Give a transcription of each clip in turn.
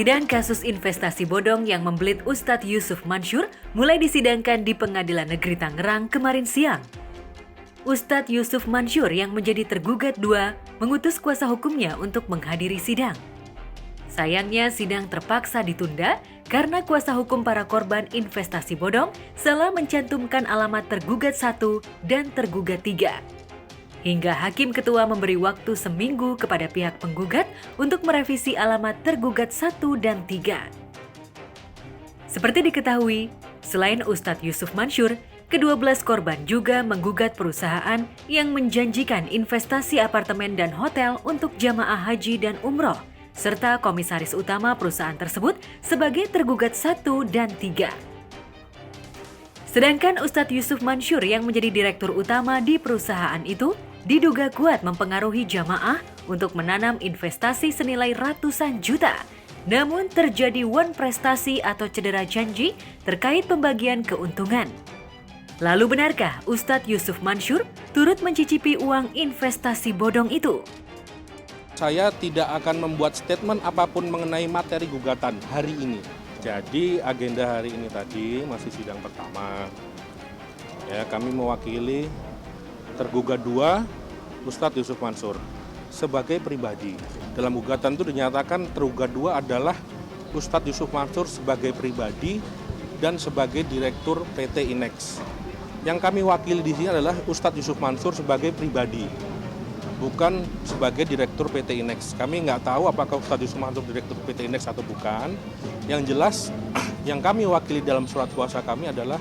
Sidang kasus investasi bodong yang membelit Ustadz Yusuf Mansur mulai disidangkan di Pengadilan Negeri Tangerang kemarin siang. Ustadz Yusuf Mansur yang menjadi tergugat 2 mengutus kuasa hukumnya untuk menghadiri sidang. Sayangnya sidang terpaksa ditunda karena kuasa hukum para korban investasi bodong salah mencantumkan alamat tergugat 1 dan tergugat 3. Hingga Hakim Ketua memberi waktu seminggu kepada pihak penggugat untuk merevisi alamat tergugat 1 dan 3. Seperti diketahui, selain Ustadz Yusuf Mansur, ke-12 korban juga menggugat perusahaan yang menjanjikan investasi apartemen dan hotel untuk jamaah haji dan umroh, serta komisaris utama perusahaan tersebut sebagai tergugat 1 dan 3. Sedangkan Ustadz Yusuf Mansur yang menjadi direktur utama di perusahaan itu diduga kuat mempengaruhi jamaah untuk menanam investasi senilai ratusan juta. Namun terjadi wan prestasi atau cedera janji terkait pembagian keuntungan. Lalu benarkah Ustadz Yusuf Mansur turut mencicipi uang investasi bodong itu? Saya tidak akan membuat statement apapun mengenai materi gugatan hari ini. Jadi agenda hari ini tadi masih sidang pertama. Ya, kami mewakili tergugat 2, Ustadz Yusuf Mansur sebagai pribadi. Dalam gugatan itu dinyatakan tergugat 2 adalah Ustadz Yusuf Mansur sebagai pribadi dan sebagai direktur PT Inex. Yang kami wakili di sini adalah Ustadz Yusuf Mansur sebagai pribadi, bukan sebagai direktur PT Inex. Kami nggak tahu apakah Ustadz Yusuf Mansur direktur PT Inex atau bukan. Yang jelas, yang kami wakili dalam surat kuasa kami adalah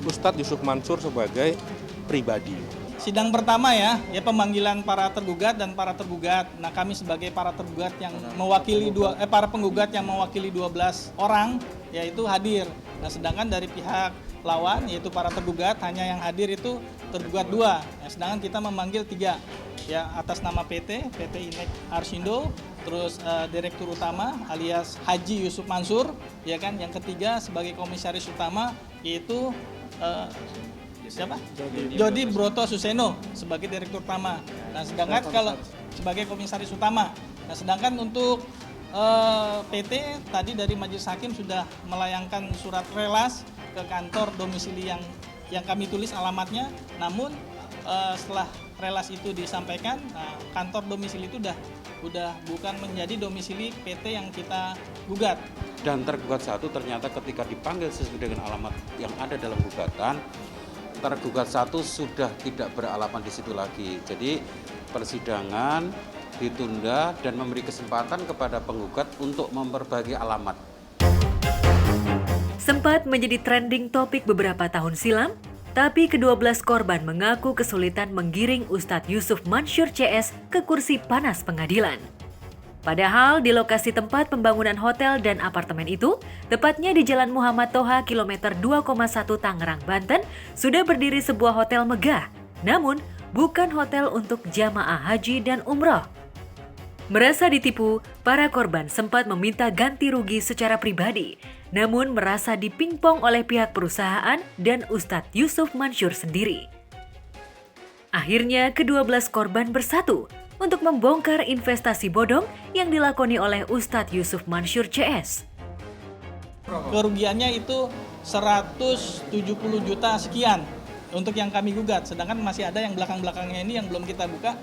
Ustadz Yusuf Mansur sebagai pribadi. Sidang pertama ya pemanggilan para tergugat dan para tergugat. Nah, kami sebagai para tergugat yang mewakili para penggugat yang mewakili 12 orang yaitu hadir. Nah, sedangkan dari pihak lawan yaitu para tergugat hanya yang hadir itu tergugat 2. Nah, sedangkan kita memanggil 3 ya atas nama PT Inex Arsindo, terus direktur utama alias Haji Yusuf Mansur, ya kan. Yang ketiga sebagai komisaris utama yaitu siapa? Jody Broto Suseno sebagai direktur utama. Nah, sedangkan kalau sebagai komisaris utama. Nah, sedangkan untuk PT tadi dari Majelis Hakim sudah melayangkan surat relas ke kantor domisili yang kami tulis alamatnya. Namun setelah relas itu disampaikan, kantor domisili itu udah bukan menjadi domisili PT yang kita gugat. Dan tergugat 1 ternyata ketika dipanggil sesuai dengan alamat yang ada dalam gugatan, tergugat 1 sudah tidak beralamat di situ lagi. Jadi persidangan ditunda dan memberi kesempatan kepada penggugat untuk memperbagi alamat. Sempat menjadi trending topik beberapa tahun silam, tapi ke-12 korban mengaku kesulitan menggiring Ustadz Yusuf Mansur CS ke kursi panas pengadilan. Padahal di lokasi tempat pembangunan hotel dan apartemen itu, tepatnya di Jalan Muhammad Toha kilometer 2,1 Tangerang, Banten, sudah berdiri sebuah hotel megah. Namun, bukan hotel untuk jamaah haji dan umroh. Merasa ditipu, para korban sempat meminta ganti rugi secara pribadi, namun merasa dipingpong oleh pihak perusahaan dan Ustadz Yusuf Mansur sendiri. Akhirnya, ke-12 korban bersatu untuk membongkar investasi bodong yang dilakoni oleh Ustadz Yusuf Mansur CS. Kerugiannya itu 170 juta sekian untuk yang kami gugat. Sedangkan masih ada yang belakang-belakangnya ini yang belum kita buka,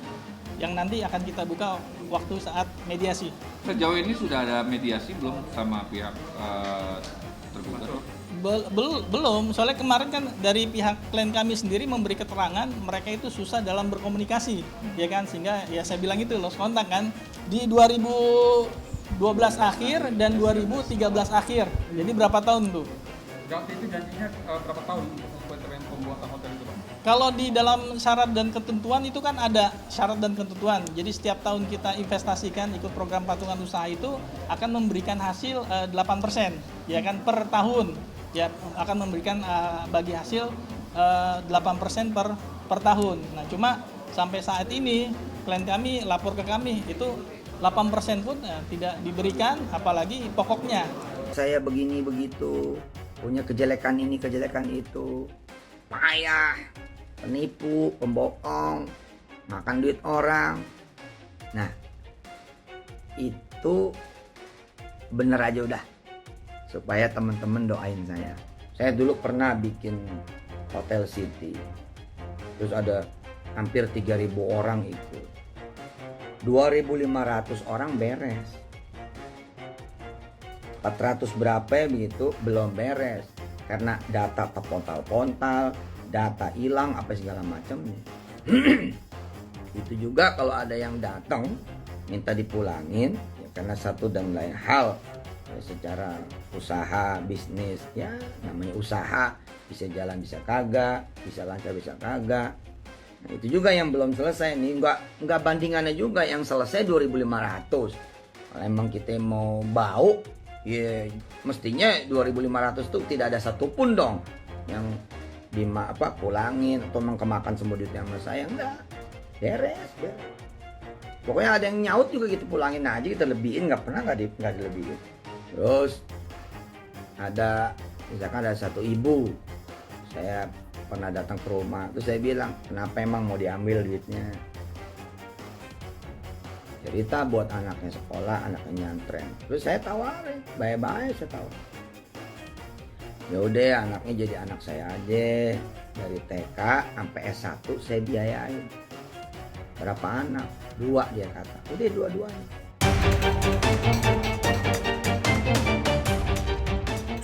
yang nanti akan kita buka waktu saat mediasi. Sejauh ini sudah ada mediasi belum sama pihak tergugat? Belum, soalnya kemarin kan dari pihak klien kami sendiri memberi keterangan mereka itu susah dalam berkomunikasi, ya kan, sehingga ya saya bilang itu lost kontak kan di 2012 akhir dan 2013 akhir. Jadi berapa tahun tuh? Waktu itu janjinya berapa tahun untuk pembuatan hotel itu, Pak? Kalau di dalam syarat dan ketentuan itu kan ada syarat dan ketentuan. Jadi setiap tahun kita investasikan ikut program patungan usaha itu akan memberikan hasil 8%, ya kan, per tahun. Ya akan memberikan bagi hasil 8% per tahun. Nah, cuma sampai saat ini klien kami lapor ke kami itu 8% pun tidak diberikan, apalagi pokoknya. Saya begini begitu, punya kejelekan ini kejelekan itu, payah, penipu, pembohong, makan duit orang. Nah, itu bener aja udah. Supaya teman-teman doain saya. Saya dulu pernah bikin Hotel City. Terus ada hampir 3.000 orang ikut. 2.500 orang beres. 400 berapa ya begitu belum beres. Karena data terpontal-pontal, data hilang apa segala macam. Itu juga kalau ada yang datang minta dipulangin ya, karena satu dan lain hal ya, secara usaha bisnis ya namanya usaha bisa jalan bisa kagak, bisa lancar bisa kagak. Nah, itu juga yang belum selesai nih, nggak bandingannya juga yang selesai 2.500. Kalau emang kita mau bau ya mestinya 2.500 tuh tidak ada satupun dong yang pulangin atau kemakan semua duitnya sama saya. Enggak, beres. Pokoknya ada yang nyaut juga gitu, pulangin aja, kita lebihin, nggak pernah nggak dilebihin. Terus misalkan ada satu ibu, saya pernah datang ke rumah, terus saya bilang kenapa emang mau diambil duitnya. Cerita buat anaknya sekolah, anaknya nyantren. Terus saya tawarin, baik-baik saya tawarin. Ya udah anaknya jadi anak saya aja, dari TK sampai S1 saya biayain. Berapa anak? 2 dia kata. Udah dua-duanya.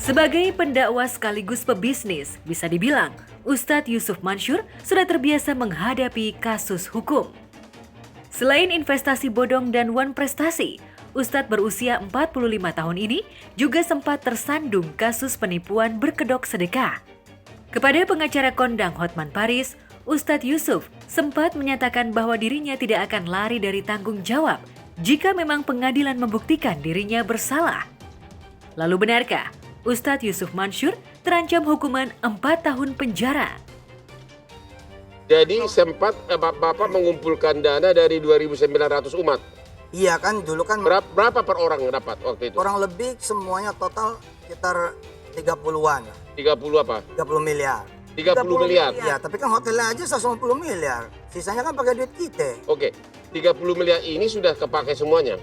Sebagai pendakwa sekaligus pebisnis, bisa dibilang Ustadz Yusuf Mansyur sudah terbiasa menghadapi kasus hukum. Selain investasi bodong dan wan prestasi, Ustadz berusia 45 tahun ini juga sempat tersandung kasus penipuan berkedok sedekah. Kepada pengacara kondang Hotman Paris, Ustadz Yusuf sempat menyatakan bahwa dirinya tidak akan lari dari tanggung jawab jika memang pengadilan membuktikan dirinya bersalah. Lalu benarkah Ustadz Yusuf Mansyur terancam hukuman 4 tahun penjara? Jadi sempat Bapak mengumpulkan dana dari 2.900 umat. Iya kan, dulu kan Berapa per orang dapat waktu itu? kurang lebih semuanya total sekitar 30-an. 30 apa? 30 miliar. 30 miliar. Iya, tapi kan hotelnya aja 150 miliar. Sisanya kan pakai duit kita. Oke, 30 miliar ini sudah kepakai semuanya?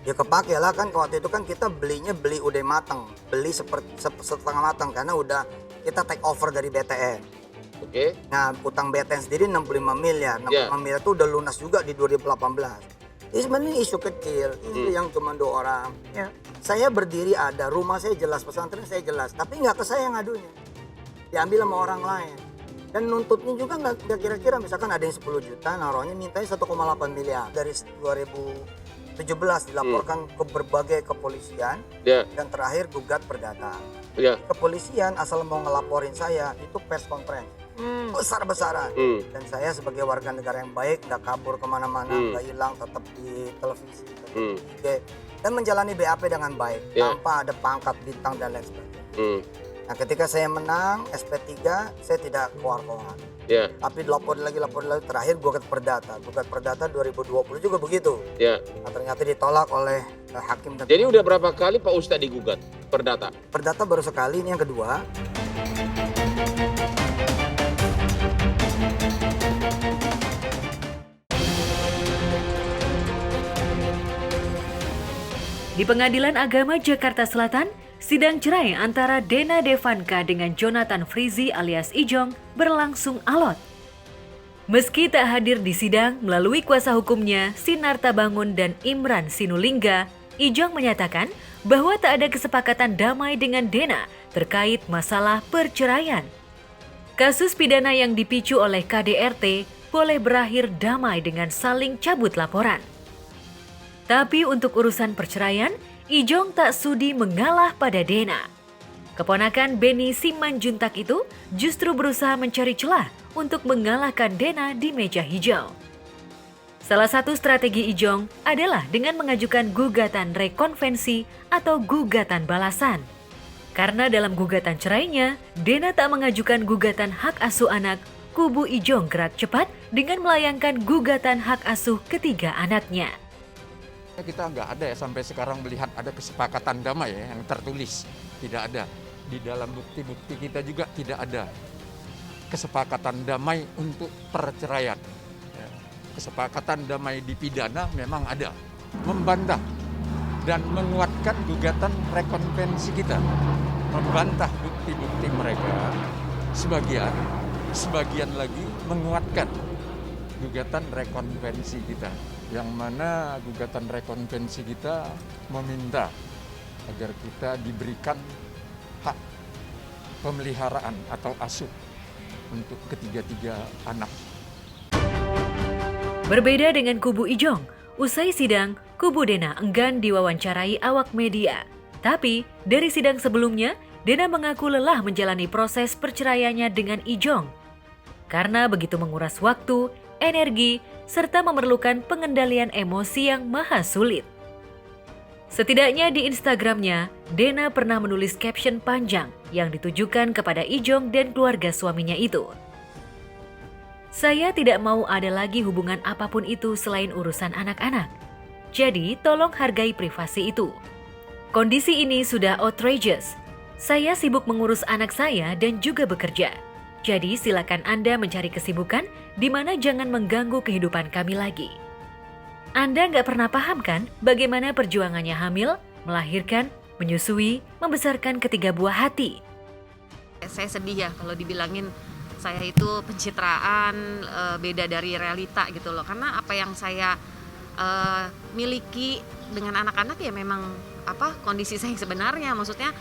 Ya kepake lah kan, waktu itu kan kita beli udah matang. Beli setengah matang karena udah kita take over dari BTN. Oke. Nah, utang BTN sendiri 65 miliar. 65 miliar itu udah lunas juga di 2018. Ini sebenarnya isu kecil, isu yang cuma 2 orang. Ya. Saya berdiri ada, rumah saya jelas, pesantren saya jelas. Tapi nggak ke saya ngadunya. Diambil sama orang lain. Dan nuntutnya juga nggak kira-kira, misalkan ada yang 10 juta, naruhnya mintanya 1,8 miliar. Dari 2017 dilaporkan ke berbagai kepolisian, dan terakhir gugat perdata. Kepolisian asal mau ngelaporin saya, itu press conference. Besar-besaran. Dan saya sebagai warga negara yang baik, nggak kabur kemana-mana, nggak hilang, tetap di televisi, tetap di IG, dan menjalani BAP dengan baik, tanpa ada pangkat, bintang, dan lain sebagainya. Nah, ketika saya menang SP3, saya tidak keluar-keluar. Tapi lapor lagi, terakhir gugat perdata. Gugat perdata 2020 juga begitu. Nah, ternyata ditolak oleh hakim. Jadi udah berapa kali Pak Ustadz digugat perdata? Perdata baru sekali, ini yang kedua. Di Pengadilan Agama Jakarta Selatan, sidang cerai antara Dena Devanka dengan Jonathan Frizi alias Ijong berlangsung alot. Meski tak hadir di sidang melalui kuasa hukumnya Sinarta Bangun dan Imran Sinulingga, Ijong menyatakan bahwa tak ada kesepakatan damai dengan Dena terkait masalah perceraian. Kasus pidana yang dipicu oleh KDRT boleh berakhir damai dengan saling cabut laporan. Tapi untuk urusan perceraian, Ijong tak sudi mengalah pada Dena. Keponakan Beni Simanjuntak itu justru berusaha mencari celah untuk mengalahkan Dena di meja hijau. Salah satu strategi Ijong adalah dengan mengajukan gugatan rekonvensi atau gugatan balasan. Karena dalam gugatan cerainya, Dena tak mengajukan gugatan hak asuh anak, kubu Ijong gerak cepat dengan melayangkan gugatan hak asuh ketiga anaknya. Kita nggak ada ya sampai sekarang melihat ada kesepakatan damai ya, yang tertulis. Tidak ada. Di dalam bukti-bukti kita juga tidak ada kesepakatan damai untuk perceraian. Ya. Kesepakatan damai di pidana memang ada. Membantah dan menguatkan gugatan rekonvensi kita, membantah bukti-bukti mereka, sebagian lagi menguatkan gugatan rekonvensi kita, yang mana gugatan rekonvensi kita meminta agar kita diberikan hak pemeliharaan atau asuh untuk ketiga-tiga anak. Berbeda dengan kubu Ijong, usai sidang, kubu Dena enggan diwawancarai awak media. Tapi, dari sidang sebelumnya, Dena mengaku lelah menjalani proses perceraiannya dengan Ijong. Karena begitu menguras waktu, energi, serta memerlukan pengendalian emosi yang maha sulit. Setidaknya di Instagramnya, Dena pernah menulis caption panjang yang ditujukan kepada Ijong dan keluarga suaminya itu. Saya tidak mau ada lagi hubungan apapun itu selain urusan anak-anak. Jadi, tolong hargai privasi itu. Kondisi ini sudah outrageous. Saya sibuk mengurus anak saya dan juga bekerja. Jadi, silakan Anda mencari kesibukan di mana jangan mengganggu kehidupan kami lagi. Anda nggak pernah paham kan bagaimana perjuangannya hamil, melahirkan, menyusui, membesarkan ketiga buah hati. Saya sedih ya kalau dibilangin saya itu pencitraan, beda dari realita gitu loh. Karena apa yang saya miliki dengan anak-anak ya memang kondisi saya yang sebenarnya. Maksudnya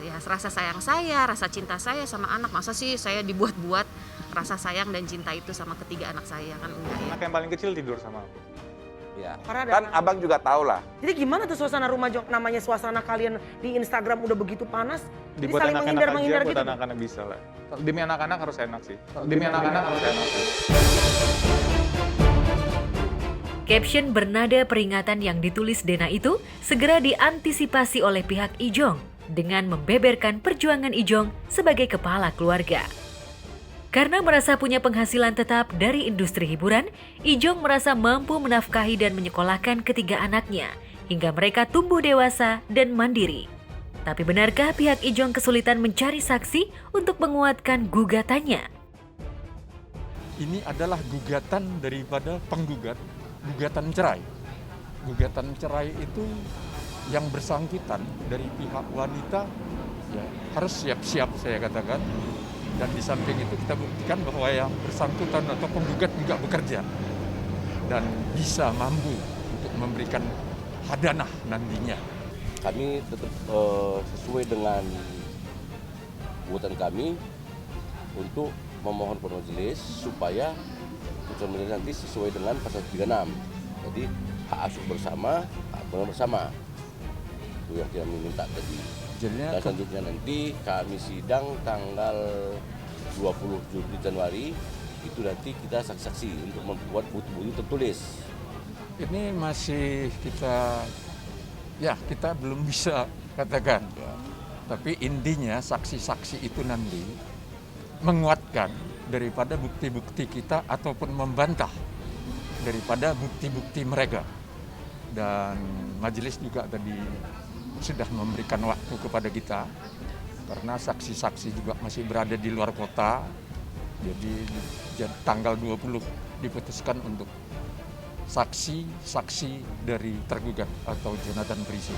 ya rasa sayang saya, rasa cinta saya sama anak. Masa sih saya dibuat-buat rasa sayang dan cinta itu sama ketiga anak saya, kan enggak ya. Anak yang paling kecil tidur sama aku. Ya. Kan abang juga tahu lah. Jadi gimana tuh suasana rumah namanya suasana kalian di Instagram udah begitu panas? Dibuat saling anak-anak menghindar aja, buat gitu? anak-anak bisa lah. Demi anak-anak harus enak sih. Demi anak-anak harus enak sih. Caption bernada peringatan yang ditulis Dena itu segera diantisipasi oleh pihak Ijong dengan membeberkan perjuangan Ijong sebagai kepala keluarga. Karena merasa punya penghasilan tetap dari industri hiburan, Ijong merasa mampu menafkahi dan menyekolahkan ketiga anaknya hingga mereka tumbuh dewasa dan mandiri. Tapi benarkah pihak Ijong kesulitan mencari saksi untuk menguatkan gugatannya? Ini adalah gugatan daripada penggugat, gugatan cerai. Gugatan cerai itu yang bersangkutan dari pihak wanita ya harus siap-siap saya katakan. Dan di samping itu kita buktikan bahwa yang bersangkutan atau penggugat juga bekerja dan bisa mampu untuk memberikan hadanah nantinya. Kami tetap sesuai dengan gugatan kami untuk memohon kepada majelis supaya putusan majelis nanti sesuai dengan pasal 36. Jadi hak asuh bersama, hak penuh bersama. Itu yang kami minta tadi. Dan selanjutnya nanti kami sidang tanggal 27 Januari, itu nanti kita saksi-saksi untuk membuat bukti-bukti tertulis. Ini masih kita belum bisa katakan. Tapi intinya saksi-saksi itu nanti menguatkan daripada bukti-bukti kita ataupun membantah daripada bukti-bukti mereka. Dan majelis juga tadi sudah memberikan waktu kepada kita karena saksi-saksi juga masih berada di luar kota. Jadi tanggal 20 diputuskan untuk saksi-saksi dari tergugat atau Jonathan Prisi.